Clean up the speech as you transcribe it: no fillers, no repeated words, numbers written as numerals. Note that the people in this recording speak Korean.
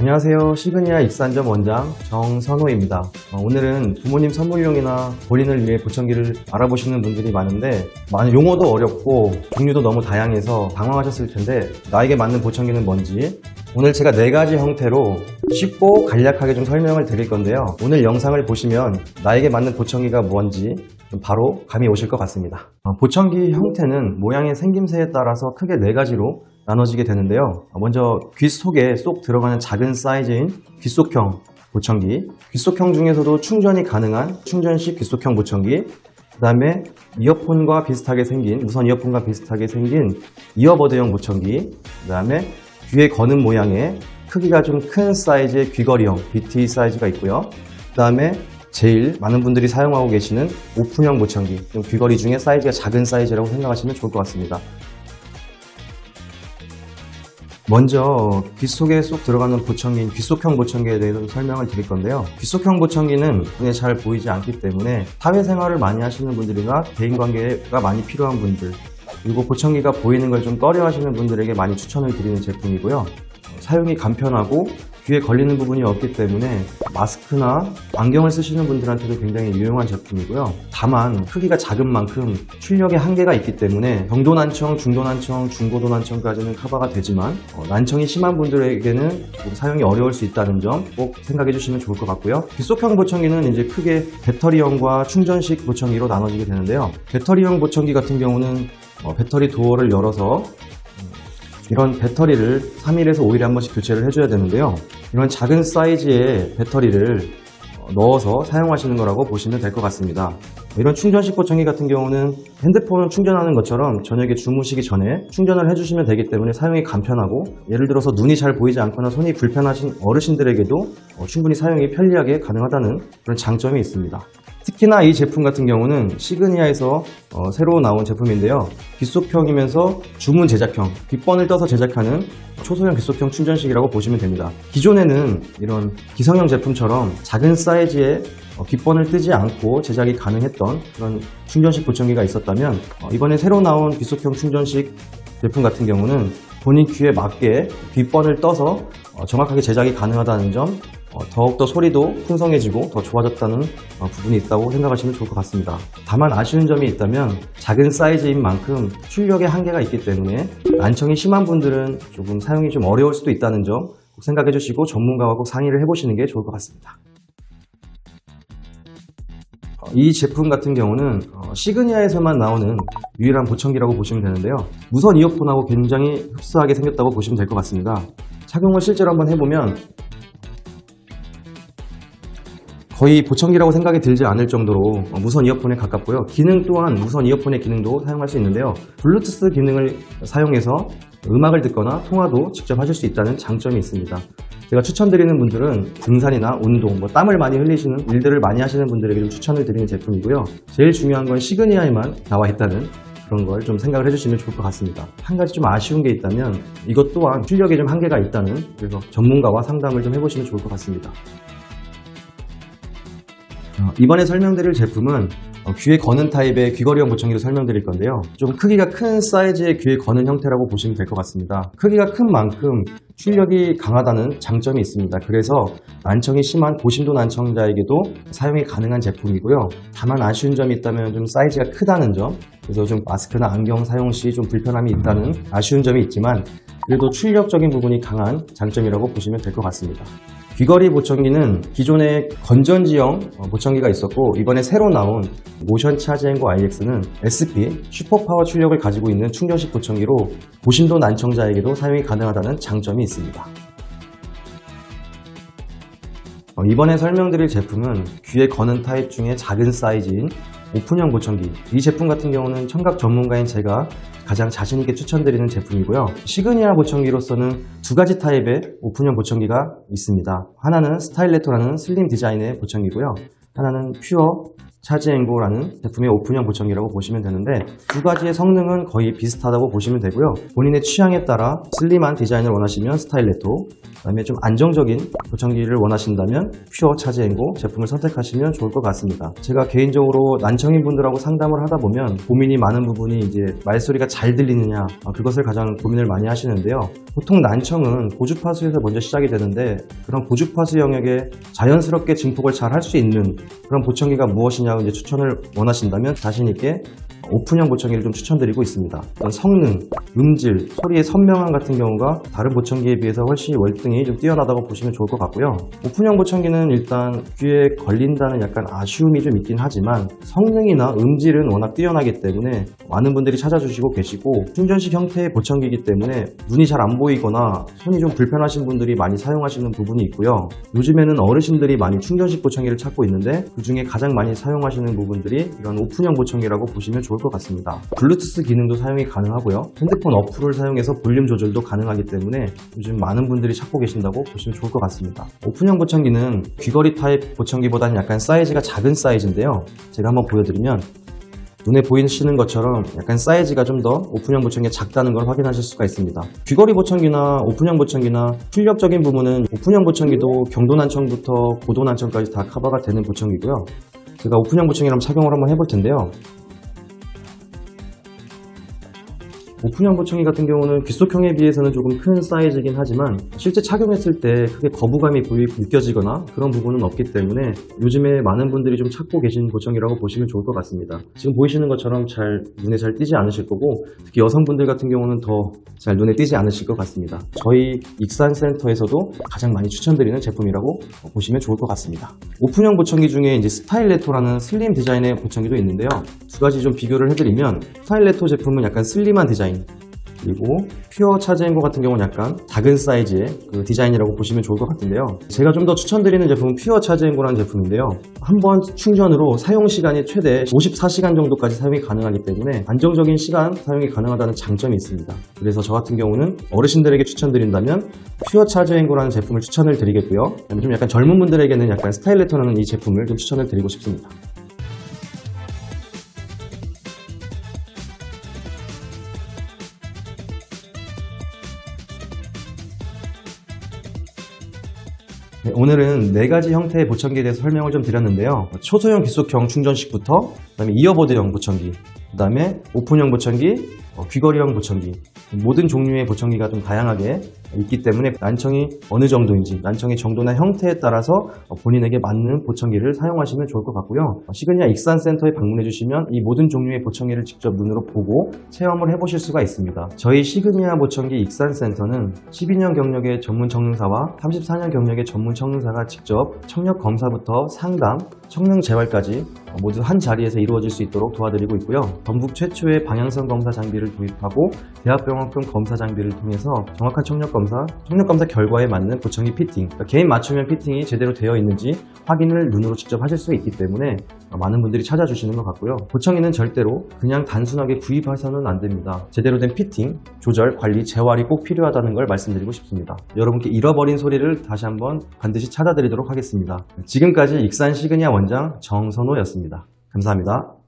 안녕하세요. 시그니아 익산점 원장 정선호입니다. 오늘은 부모님 선물용이나 본인을 위해 보청기를 알아보시는 분들이 많은데 용어도 어렵고 종류도 너무 다양해서 당황하셨을 텐데 나에게 맞는 보청기는 뭔지 오늘 제가 4가지 형태로 쉽고 간략하게 좀 설명을 드릴 건데요. 오늘 영상을 보시면 나에게 맞는 보청기가 뭔지 좀 바로 감이 오실 것 같습니다. 보청기 형태는 모양의 생김새에 따라서 크게 4가지로 나눠지게 되는데요. 먼저 귀 속에 쏙 들어가는 작은 사이즈인 귀속형 보청기, 귀속형 중에서도 충전이 가능한 충전식 귀속형 보청기, 그 다음에 이어폰과 비슷하게 생긴, 무선 이어폰과 비슷하게 생긴 이어버드형 보청기, 그 다음에 귀에 거는 모양의 크기가 좀 큰 사이즈의 귀걸이형 BT 사이즈가 있고요. 그 다음에 제일 많은 분들이 사용하고 계시는 오픈형 보청기, 좀 귀걸이 중에 사이즈가 작은 사이즈라고 생각하시면 좋을 것 같습니다. 먼저 귀 속에 쏙 들어가는 보청기인 귀속형 보청기에 대해서 설명을 드릴 건데요. 귀속형 보청기는 눈에 잘 보이지 않기 때문에 사회생활을 많이 하시는 분들이나 대인관계가 많이 필요한 분들, 그리고 보청기가 보이는 걸 좀 꺼려 하시는 분들에게 많이 추천을 드리는 제품이고요. 사용이 간편하고 귀에 걸리는 부분이 없기 때문에 마스크나 안경을 쓰시는 분들한테도 굉장히 유용한 제품이고요. 다만 크기가 작은 만큼 출력에 한계가 있기 때문에 경도 난청, 중도 난청, 중고도 난청까지는 커버가 되지만 난청이 심한 분들에게는 사용이 어려울 수 있다는 점 꼭 생각해 주시면 좋을 것 같고요. 귀속형 보청기는 이제 크게 배터리형과 충전식 보청기로 나눠지게 되는데요. 배터리형 보청기 같은 경우는 배터리 도어를 열어서 이런 배터리를 3일에서 5일에 한 번씩 교체를 해줘야 되는데요. 이런 작은 사이즈의 배터리를 넣어서 사용하시는 거라고 보시면 될 것 같습니다. 이런 충전식 보청기 같은 경우는 핸드폰을 충전하는 것처럼 저녁에 주무시기 전에 충전을 해주시면 되기 때문에 사용이 간편하고, 예를 들어서 눈이 잘 보이지 않거나 손이 불편하신 어르신들에게도 충분히 사용이 편리하게 가능하다는 그런 장점이 있습니다. 특히나 이 제품 같은 경우는 시그니아에서 새로 나온 제품인데요. 귀속형이면서 주문 제작형, 귓번을 떠서 제작하는 초소형 귀속형 충전식이라고 보시면 됩니다. 기존에는 이런 기성형 제품처럼 작은 사이즈의 귓번을 뜨지 않고 제작이 가능했던 그런 충전식 보청기가 있었다면 이번에 새로 나온 귀속형 충전식 제품 같은 경우는 본인 귀에 맞게 귓번을 떠서 정확하게 제작이 가능하다는 점, 더욱더 소리도 풍성해지고 더 좋아졌다는 부분이 있다고 생각하시면 좋을 것 같습니다. 다만 아쉬운 점이 있다면 작은 사이즈인 만큼 출력에 한계가 있기 때문에 난청이 심한 분들은 조금 사용이 좀 어려울 수도 있다는 점 꼭 생각해 주시고 전문가와 꼭 상의를 해보시는 게 좋을 것 같습니다. 이 제품 같은 경우는 시그니아에서만 나오는 유일한 보청기라고 보시면 되는데요. 무선 이어폰하고 굉장히 흡사하게 생겼다고 보시면 될 것 같습니다. 착용을 실제로 한번 해보면 거의 보청기라고 생각이 들지 않을 정도로 무선 이어폰에 가깝고요. 기능 또한 무선 이어폰의 기능도 사용할 수 있는데요. 블루투스 기능을 사용해서 음악을 듣거나 통화도 직접 하실 수 있다는 장점이 있습니다. 제가 추천드리는 분들은 등산이나 운동, 땀을 많이 흘리시는 일들을 많이 하시는 분들에게 좀 추천을 드리는 제품이고요. 제일 중요한 건 시그니아에만 나와 있다는 그런 걸 좀 생각을 해주시면 좋을 것 같습니다. 한 가지 좀 아쉬운 게 있다면 이것 또한 출력에 좀 한계가 있다는, 그래서 전문가와 상담을 좀 해보시면 좋을 것 같습니다. 이번에 설명드릴 제품은 귀에 거는 타입의 귀걸이형 보청기로 설명드릴 건데요. 좀 크기가 큰 사이즈의 귀에 거는 형태라고 보시면 될 것 같습니다. 크기가 큰 만큼 출력이 강하다는 장점이 있습니다. 그래서 난청이 심한 고심도 난청자에게도 사용이 가능한 제품이고요. 다만 아쉬운 점이 있다면 좀 사이즈가 크다는 점, 그래서 좀 마스크나 안경 사용 시 좀 불편함이 있다는 아쉬운 점이 있지만 그래도 출력적인 부분이 강한 장점이라고 보시면 될 것 같습니다. 귀걸이 보청기는 기존에 건전지형 보청기가 있었고, 이번에 새로 나온 모션 차지 앤고 IX는 SP 슈퍼파워 출력을 가지고 있는 충전식 보청기로 고심도 난청자에게도 사용이 가능하다는 장점이 있습니다. 이번에 설명드릴 제품은 귀에 거는 타입 중에 작은 사이즈인 오픈형 보청기, 이 제품 같은 경우는 청각 전문가인 제가 가장 자신있게 추천드리는 제품이고요. 시그니아 보청기로서는 2가지 타입의 오픈형 보청기가 있습니다. 하나는 스타일레토라는 슬림 디자인의 보청기고요. 하나는 퓨어 차지앤고라는 제품의 오픈형 보청기라고 보시면 되는데 두 가지의 성능은 거의 비슷하다고 보시면 되고요. 본인의 취향에 따라 슬림한 디자인을 원하시면 스타일레토, 그다음에 좀 안정적인 보청기를 원하신다면 퓨어 차지앤고 제품을 선택하시면 좋을 것 같습니다. 제가 개인적으로 난청인 분들하고 상담을 하다 보면 고민이 많은 부분이 이제 말소리가 잘 들리느냐, 그것을 가장 고민을 많이 하시는데요. 보통 난청은 고주파수에서 먼저 시작이 되는데 그런 고주파수 영역에 자연스럽게 증폭을 잘 할 수 있는 그런 보청기가 무엇이냐고 이제 추천을 원하신다면 자신 있게 오픈형 보청기를 좀 추천드리고 있습니다. 성능, 음질, 소리의 선명함 같은 경우가 다른 보청기에 비해서 훨씬 월등히 좀 뛰어나다고 보시면 좋을 것 같고요. 오픈형 보청기는 일단 귀에 걸린다는 약간 아쉬움이 좀 있긴 하지만 성능이나 음질은 워낙 뛰어나기 때문에 많은 분들이 찾아주시고 계시고 충전식 형태의 보청기이기 때문에 눈이 잘 안 보이거나 손이 좀 불편하신 분들이 많이 사용하시는 부분이 있고요. 요즘에는 어르신들이 많이 충전식 보청기를 찾고 있는데 그 중에 가장 많이 사용하시는 부분들이 이런 오픈형 보청기라고 보시면 좋을 것 같습니다. 블루투스 기능도 사용이 가능하고요. 핸드폰 어플을 사용해서 볼륨 조절도 가능하기 때문에 요즘 많은 분들이 찾고 계신다고 보시면 좋을 것 같습니다. 오픈형 보청기는 귀걸이 타입 보청기보다는 약간 사이즈가 작은 사이즈인데요. 제가 한번 보여드리면 눈에 보이시는 것처럼 약간 사이즈가 좀 더 오픈형 보청기가 작다는 걸 확인하실 수가 있습니다. 귀걸이 보청기나 오픈형 보청기나 출력적인 부분은 오픈형 보청기도 경도 난청부터 고도 난청까지 다 커버가 되는 보청기고요. 제가 오픈형 보청기를 한번 착용을 한번 해볼 텐데요. 오픈형 보청기 같은 경우는 귓속형에 비해서는 조금 큰 사이즈이긴 하지만 실제 착용했을 때 크게 거부감이 느껴지거나 그런 부분은 없기 때문에 요즘에 많은 분들이 좀 찾고 계신 보청기라고 보시면 좋을 것 같습니다. 지금 보이시는 것처럼 눈에 잘 띄지 않으실 거고 특히 여성분들 같은 경우는 더 잘 눈에 띄지 않으실 것 같습니다. 저희 익산센터에서도 가장 많이 추천드리는 제품이라고 보시면 좋을 것 같습니다. 오픈형 보청기 중에 이제 스타일레토라는 슬림 디자인의 보청기도 있는데요. 두 가지 좀 비교를 해드리면 스타일레토 제품은 약간 슬림한 디자인, 그리고 퓨어 차지앤고 같은 경우는 약간 작은 사이즈의 그 디자인이라고 보시면 좋을 것 같은데요. 제가 좀 더 추천드리는 제품은 퓨어 차지앤고라는 제품인데요. 한 번 충전으로 사용 시간이 최대 54시간 정도까지 사용이 가능하기 때문에 안정적인 시간 사용이 가능하다는 장점이 있습니다. 그래서 저 같은 경우는 어르신들에게 추천드린다면 퓨어 차지앤고라는 제품을 추천을 드리겠고요. 좀 약간 젊은 분들에게는 약간 스타일레토라는 이 제품을 좀 추천을 드리고 싶습니다. 네, 오늘은 4가지 형태의 보청기에 대해서 설명을 좀 드렸는데요. 초소형 귓속형 충전식부터 그다음에 이어버드형 보청기, 그다음에 오픈형 보청기, 귀걸이형 보청기, 모든 종류의 보청기가 좀 다양하게 있기 때문에 난청이 어느 정도인지, 난청의 정도나 형태에 따라서 본인에게 맞는 보청기를 사용하시면 좋을 것 같고요. 시그니아 익산센터에 방문해 주시면 이 모든 종류의 보청기를 직접 눈으로 보고 체험을 해보실 수가 있습니다. 저희 시그니아 보청기 익산센터는 12년 경력의 전문 청능사와 34년 경력의 전문 청능사가 직접 청력 검사부터 상담, 성능 재활까지 모두 한 자리에서 이루어질 수 있도록 도와드리고 있고요. 전국 최초의 방향성 검사 장비를 도입하고 대학병원급 검사 장비를 통해서 정확한 청력 검사 결과에 맞는 보청기 피팅, 그러니까 개인 맞춤형 피팅이 제대로 되어 있는지 확인을 눈으로 직접 하실 수 있기 때문에 많은 분들이 찾아주시는 것 같고요. 보청기는 절대로 그냥 단순하게 구입해서는 안 됩니다. 제대로 된 피팅, 조절, 관리, 재활이 꼭 필요하다는 걸 말씀드리고 싶습니다. 여러분께 잃어버린 소리를 다시 한번 반드시 찾아드리도록 하겠습니다. 지금까지 익산 시그니아 원장 정선호였습니다. 감사합니다.